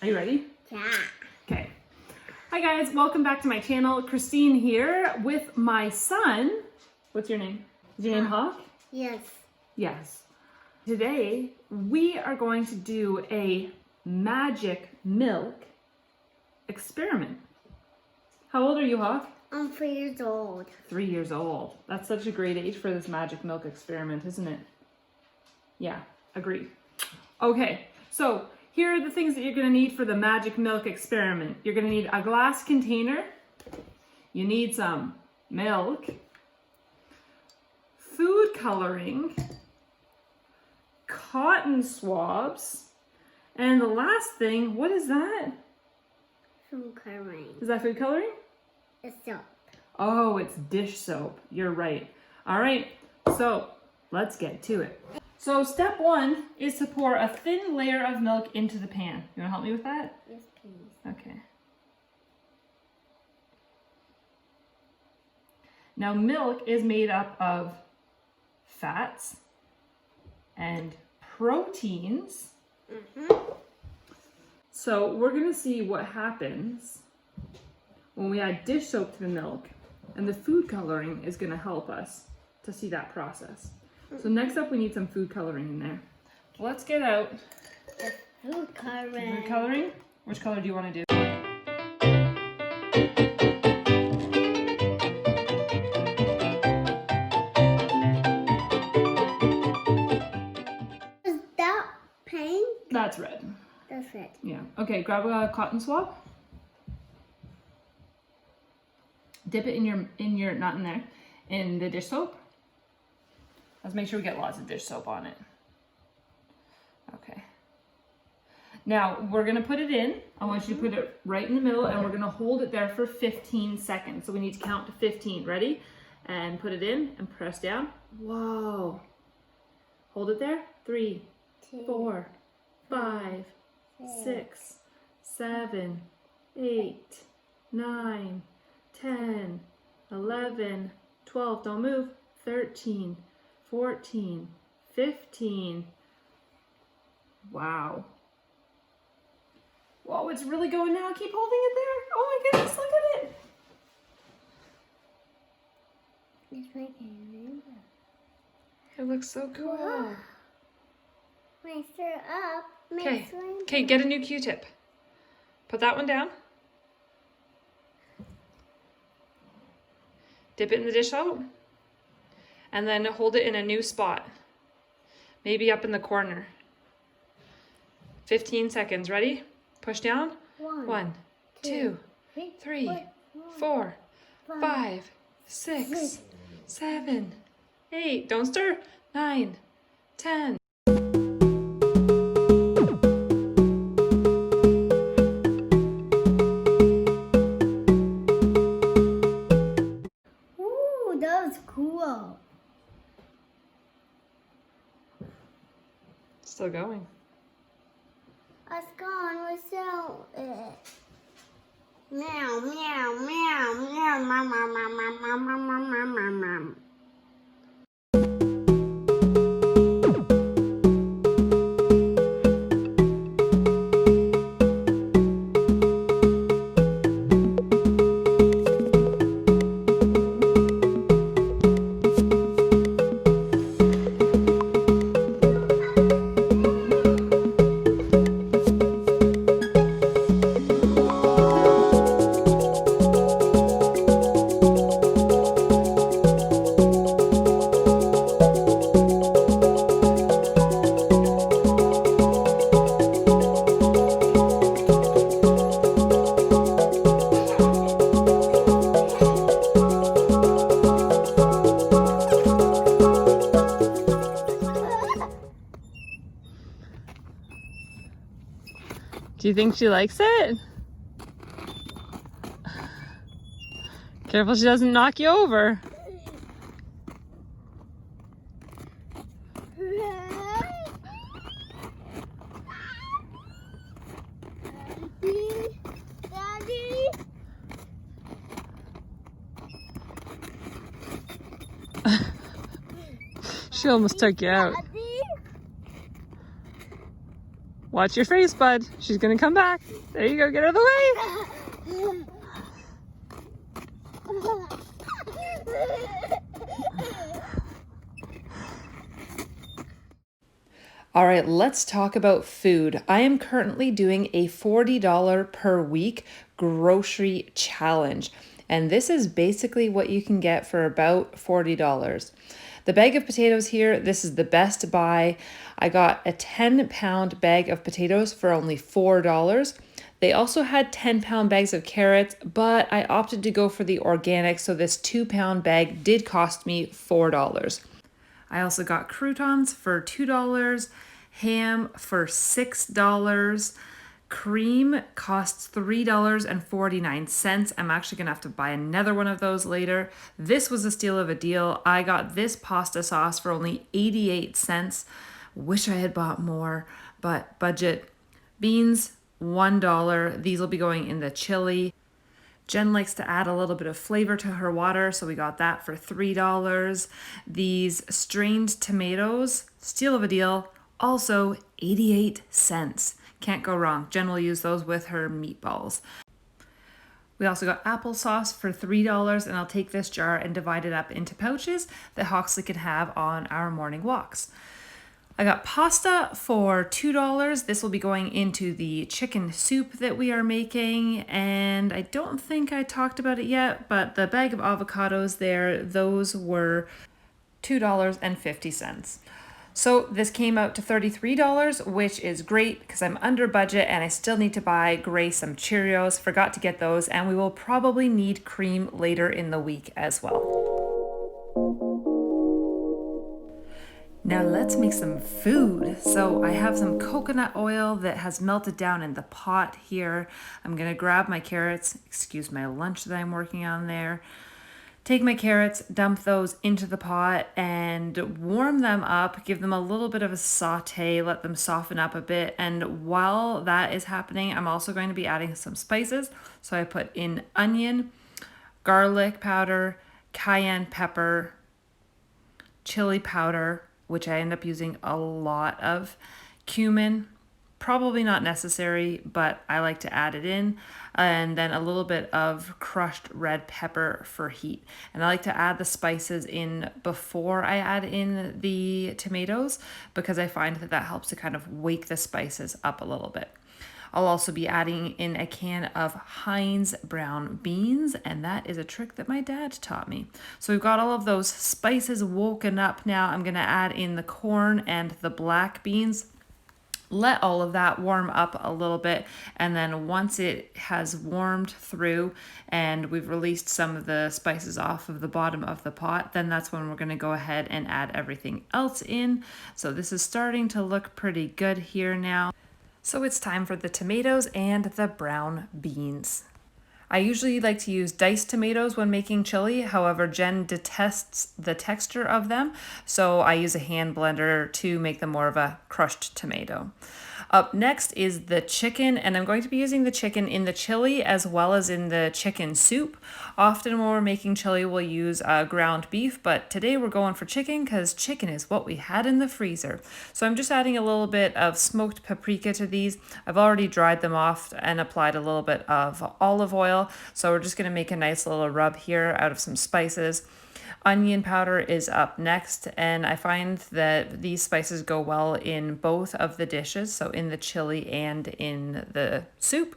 Are you ready? Yeah. Okay. Hi guys, welcome back to my channel. Christine here with my son. What's your name? Is your name Hawk? Yes. Yes. Today we are going to do a magic milk experiment. How old are you, Hawk? I'm 3 years old. 3 years old. That's such a great age for this magic milk experiment, isn't it? Yeah, agree. Okay, so here are the things that you're gonna need for the magic milk experiment. You're gonna need a glass container. You need some milk, food coloring, cotton swabs, and the last thing, what is that? Food coloring. Is that food coloring? It's soap. Oh, it's dish soap. You're right. All right, so let's get to it. So step one is to pour a thin layer of milk into the pan. You wanna help me with that? Yes, please. Okay. Now milk is made up of fats and proteins. So we're gonna see what happens when we add dish soap to the milk, and the food coloring is gonna help us to see that process. So next up we need some food coloring in there. Let's get out The food coloring. food coloring. Which color do you wanna do? Is that pink? That's red. That's it. Yeah. Okay, grab a cotton swab. Dip it in your not in there, in the dish soap. Let's make sure we get lots of dish soap on it. Okay. Now we're gonna put it in. I want you to put it right in the middle, and we're gonna hold it there for 15 seconds. So we need to count to 15. Ready? And put it in and press down. Whoa. Hold it there. 3, 4, 5, 6, 7, 8, 9, 10, 11, 12, don't move, 13, 14, 15. Wow. Whoa, it's really going now. Keep holding it there. Oh my goodness, look at it. It's making a rainbow. It looks so cool. Wow. When I stir it up, it Okay, makes rainbow. okay, get a new Q-tip. Put that one down. Dip it in the dish soap. And then hold it in a new spot. Maybe up in the corner. 15 seconds. Ready? Push down. 1, 2, 3, 4, 5, 6, 7, 8. Don't stir. 9, 10. Ooh, that was cool. Still going. It's gone without it. Meow, meow, meow, meow, meow, meow, meow, meow, meow, meow, meow, meow, meow. Do you think she likes it? Careful she doesn't knock you over. Daddy. She almost took you out. Daddy. Watch your face, bud. She's gonna come back. There you go, get out of the way. All right, let's talk about food. I am currently doing a $40 per week grocery challenge. And this is basically what you can get for about $40. The bag of potatoes here, this is the best buy. I got a 10-pound bag of potatoes for only $4. They also had 10-pound bags of carrots, but I opted to go for the organic, so this 2-pound bag did cost me $4. I also got croutons for $2, ham for $6. Cream costs $3.49. I'm actually gonna have to buy another one of those later. This was a steal of a deal. I got this pasta sauce for only 88 cents. Wish I had bought more, but budget. Beans, $1. These will be going in the chili. Jen likes to add a little bit of flavor to her water, so we got that for $3. These strained tomatoes, steal of a deal, also 88 cents. Can't go wrong. Jen will use those with her meatballs. We also got applesauce for $3, and I'll take this jar and divide it up into pouches that Hawksley can have on our morning walks. I got pasta for $2. This will be going into the chicken soup that we are making. And I don't think I talked about it yet, but the bag of avocados there, those were $2.50. So this came out to $33, which is great because I'm under budget and I still need to buy Gray some Cheerios. Forgot to get those, and we will probably need cream later in the week as well. Now let's make some food. So I have some coconut oil that has melted down in the pot here. I'm gonna grab my carrots, excuse my lunch that I'm working on there. Take my carrots, dump those into the pot and warm them up, give them a little bit of a saute, let them soften up a bit. And while that is happening, I'm also going to be adding some spices. So I put in onion, garlic powder, cayenne pepper, chili powder, which I end up using a lot of, cumin, probably not necessary, but I like to add it in, and then a little bit of crushed red pepper for heat. And I like to add the spices in before I add in the tomatoes because I find that that helps to kind of wake the spices up a little bit. I'll also be adding in a can of Heinz brown beans, and that is a trick that my dad taught me. So we've got all of those spices woken up now. I'm gonna add in the corn and the black beans. Let all of that warm up a little bit, and then once it has warmed through and we've released some of the spices off of the bottom of the pot, then that's when we're going to go ahead and add everything else in. So this is starting to look pretty good here now. So it's time for the tomatoes and the brown beans. I usually like to use diced tomatoes when making chili. However, Jen detests the texture of them, so I use a hand blender to make them more of a crushed tomato. Up next is the chicken, and I'm going to be using the chicken in the chili as well as in the chicken soup. Often when we're making chili, we'll use ground beef, but today we're going for chicken because chicken is what we had in the freezer. So I'm just adding a little bit of smoked paprika to these. I've already dried them off and applied a little bit of olive oil. So we're just going to make a nice little rub here out of some spices. Onion powder is up next, and I find that these spices go well in both of the dishes, so in the chili and in the soup.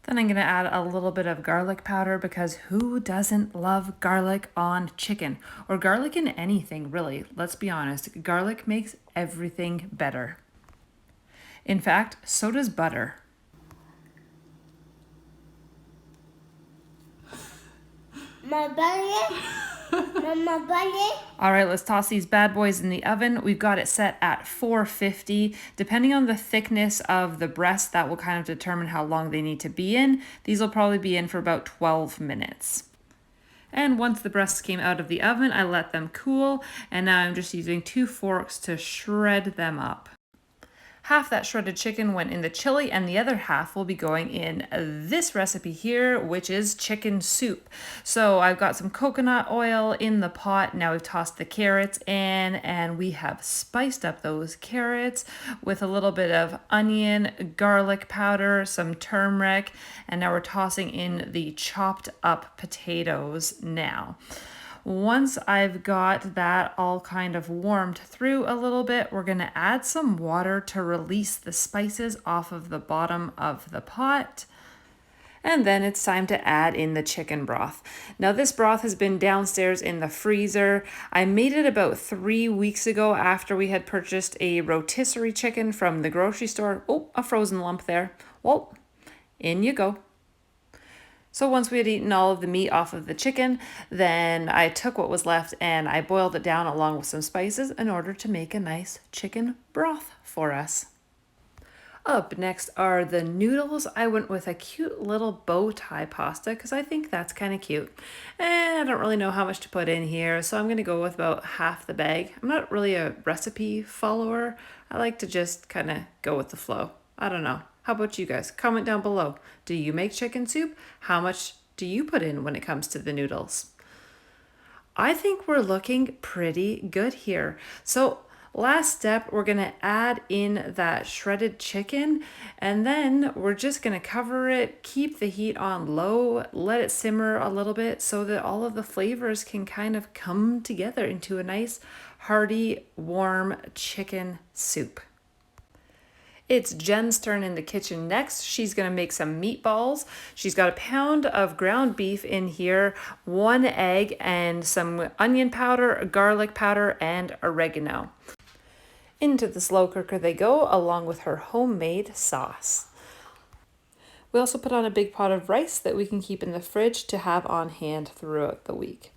Then I'm going to add a little bit of garlic powder because who doesn't love garlic on chicken? Or garlic in anything, really. Let's be honest, garlic makes everything better. In fact, so does butter. My belly. Mama belly. All right, let's toss these bad boys in the oven. We've got it set at 450. Depending on the thickness of the breast, that will kind of determine how long they need to be in. These will probably be in for about 12 minutes. And once the breasts came out of the oven, I let them cool, and now I'm just using 2 forks to shred them up. Half that shredded chicken went in the chili, and the other half will be going in this recipe here, which is chicken soup. So I've got some coconut oil in the pot. Now we've tossed the carrots in, and we have spiced up those carrots with a little bit of onion, garlic powder, some turmeric, and now we're tossing in the chopped up potatoes now. Once I've got that all kind of warmed through a little bit, we're going to add some water to release the spices off of the bottom of the pot. And then it's time to add in the chicken broth. Now this broth has been downstairs in the freezer. I made it about 3 weeks ago after we had purchased a rotisserie chicken from the grocery store. Oh, a frozen lump there. Well, in you go. So once we had eaten all of the meat off of the chicken, then I took what was left and I boiled it down along with some spices in order to make a nice chicken broth for us. Up next are the noodles. I went with a cute little bow tie pasta because I think that's kind of cute. And I don't really know how much to put in here, so I'm going to go with about half the bag. I'm not really a recipe follower. I like to just kind of go with the flow. I don't know. How about you guys? Comment down below. Do you make chicken soup? How much do you put in when it comes to the noodles? I think we're looking pretty good here. So last step, we're going to add in that shredded chicken, and then we're just going to cover it, keep the heat on low, let it simmer a little bit so that all of the flavors can kind of come together into a nice, hearty, warm chicken soup. It's Jen's turn in the kitchen next. She's going to make some meatballs. She's got a pound of ground beef in here, 1 egg, and some onion powder, garlic powder, and oregano. Into the slow cooker they go, along with her homemade sauce. We also put on a big pot of rice that we can keep in the fridge to have on hand throughout the week.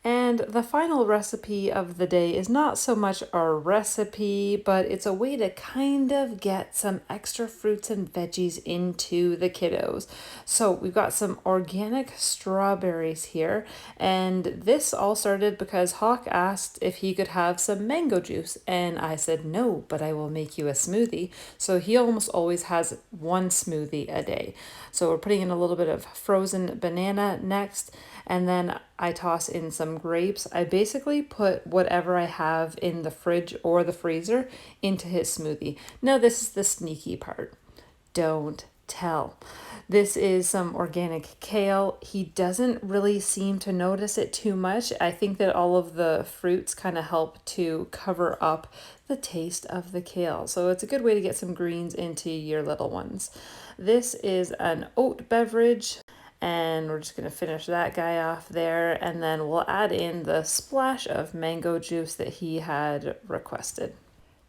And the final recipe of the day is not so much a recipe, but it's a way to kind of get some extra fruits and veggies into the kiddos. So we've got some organic strawberries here, and this all started because Hawk asked if he could have some mango juice, and I said no, but I will make you a smoothie. So he almost always has 1 smoothie a day. So we're putting in a little bit of frozen banana next, and then I toss in some grapes. I basically put whatever I have in the fridge or the freezer into his smoothie. Now this is the sneaky part. Don't tell. This is some organic kale. He doesn't really seem to notice it too much. I think that all of the fruits kind of help to cover up the taste of the kale. So it's a good way to get some greens into your little ones. This is an oat beverage. And we're just going to finish that guy off there. And then we'll add in the splash of mango juice that he had requested.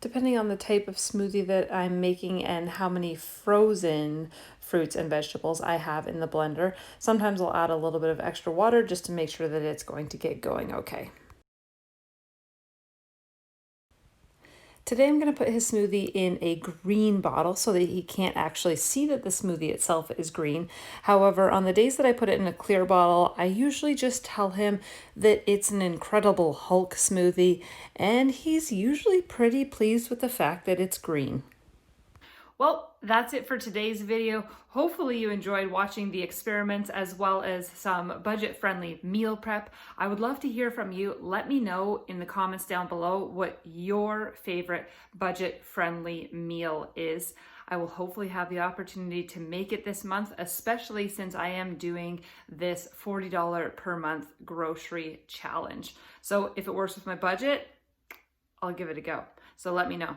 Depending on the type of smoothie that I'm making and how many frozen fruits and vegetables I have in the blender, sometimes I'll add a little bit of extra water just to make sure that it's going to get going okay. Today I'm going to put his smoothie in a green bottle so that he can't actually see that the smoothie itself is green. However, on the days that I put it in a clear bottle, I usually just tell him that it's an Incredible Hulk smoothie, and he's usually pretty pleased with the fact that it's green. Well, that's it for today's video. Hopefully you enjoyed watching the experiments as well as some budget-friendly meal prep. I would love to hear from you. Let me know in the comments down below what your favorite budget-friendly meal is. I will hopefully have the opportunity to make it this month, especially since I am doing this $40 per month grocery challenge. So if it works with my budget, I'll give it a go. So let me know.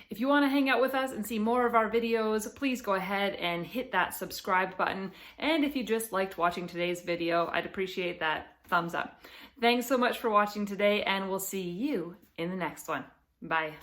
If you want to hang out with us and see more of our videos, please go ahead and hit that subscribe button. And if you just liked watching today's video, I'd appreciate that thumbs up. Thanks so much for watching today, and we'll see you in the next one. Bye.